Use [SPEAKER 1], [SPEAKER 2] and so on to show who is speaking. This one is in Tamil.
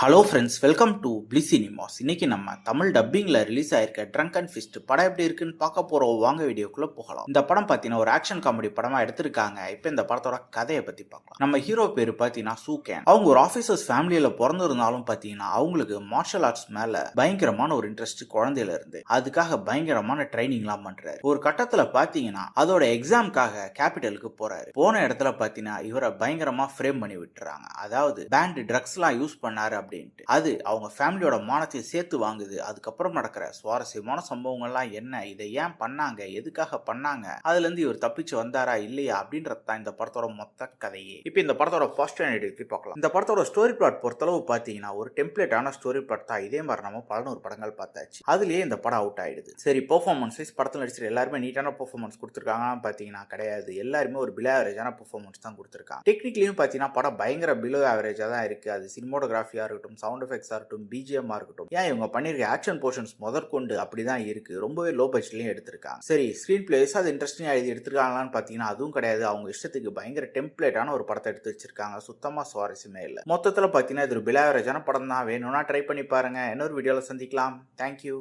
[SPEAKER 1] Hello friends, welcome to Bliss Cinemas. இன்னைக்கு நம்ம தமிழ் டப்பிங்ல ரிலீஸ் ஆயிருக்க ட்ரங்க் அண்ட் ஃபிஸ்ட் படம் எப்படி இருக்குன்னு பார்க்க போறோம். வாங்க வீடியோக்குள்ள போகலாம். இந்த படம் பார்த்தீங்கன்னா ஒரு ஆக்ஷன் காமெடி படமா எடுத்திருக்காங்க. இப்போ இந்த படத்தோட கதையை பத்தி பார்க்கலாம். நம்ம ஹீரோ பேர் பார்த்தீங்கன்னா சூகேன். அவங்க ஒரு ஆபீசர்ஸ் ஃபேமிலியில பிறந்திருந்தாலும் பார்த்தீங்கன்னா அவங்களுக்கு மார்ஷல் ஆர்ட்ஸ் மேல பயங்கரமான ஒரு இன்ட்ரெஸ்ட் குழந்தையில இருந்து. அதுக்காக பயங்கரமான ட்ரைனிங்லாம் பண்றாரு. ஒரு கட்டத்துல பார்த்தீங்கன்னா அதோட எக்ஸாம்காக கேபிட்டலுக்கு போறாரு. போன இடத்துல பார்த்தீங்கன்னா இவரை பயங்கரமா ஃப்ரேம் பண்ணி விட்டுறாங்க. அதாவது பேண்ட் ட்ரக்ஸ்லாம் யூஸ் பண்ணாரு அப்படின்ட்டு. அது அவங்க ஃபேமிலியோட மானத்தை சேர்த்து வாங்குது. அதுக்கப்புறம் நடக்கிற சுவாரஸ்யமான சம்பவங்கள்லாம் என்ன, இதை ஏன் பண்ணாங்க, எதுக்காக பண்ணாங்க, அதுல இருந்து இவர் தப்பிச்சு வந்தாரா இல்லையா அப்படின்றது தான் இந்த படத்தோட மொத்த கதையே. இப்போ இந்த படத்தோட ஃபர்ஸ்ட் பத்தி பார்க்கலாம். இந்த படத்தோட ஸ்டோரி பிளாட் பொறுத்தளவு பார்த்தீங்கன்னா ஒரு டெம்ப்ளேட்டான ஸ்டோரி பிளாட் தான். இதே மாதிரி நம்ம 11 படங்கள் பார்த்தாச்சு. அதுலயே இந்த படம் அவுட் ஆயிடுது. சரி, பெர்ஃபார்மன்ஸ் வைஸ் படத்தில் நடிச்சிட்டு எல்லாருமே நீட்டான பெர்ஃபார்மன்ஸ் கொடுத்துருக்காங்க பார்த்தீங்கன்னா கிடையாது. எல்லாருமே ஒரு பிலோ ஆவரேஜான பெர்ஃபார்மன்ஸ் தான் கொடுத்துருக்காங்க. டெக்னிக்கலியும் பார்த்தீங்கன்னா படம் பயங்கர பிலோ ஆவரேஜா தான் இருக்கு. அது சினிமோட்டோகிராஃபியா இருக்கட்டும், சவுண்ட் எஃபெக்ட்ஸா இருக்கட்டும், பிஜிஎம் இருக்கட்டும், ஏன் இவங்க பண்ணிருக்க ஆக்ஷன் போர்ஷன்ஸ் முதற்கொண்டு அப்படிதான் இருக்கு. ரொம்பவே லோ பட்ஜெட்லயும் எடுத்திருக்காங்க. சரி, ஸ்கிரீன் பிளேஸ் அது இன்ட்ரெஸ்டிங்கா எழுதி எடுத்திருக்காங்களான்னு பாத்தீங்கன்னா அதுவும் கிடையாது. அவங்க இஷ்டத்துக்கு பயங்கர டெம்ப்ளேட்டான ஒரு படத்தை எடுத்து வச்சிருக்காங்க. சுத்தமா சுவாரஸ்யமே இல்லை. மொத்தத்துல பாத்தீங்கன்னா இது ஒரு பிலாவரேஜான படம் தான். வேணும்னா ட்ரை பண்ணி பாருங்க. இன்னொரு வீடியோல சந்திக்கலாம். தேங்க்யூ.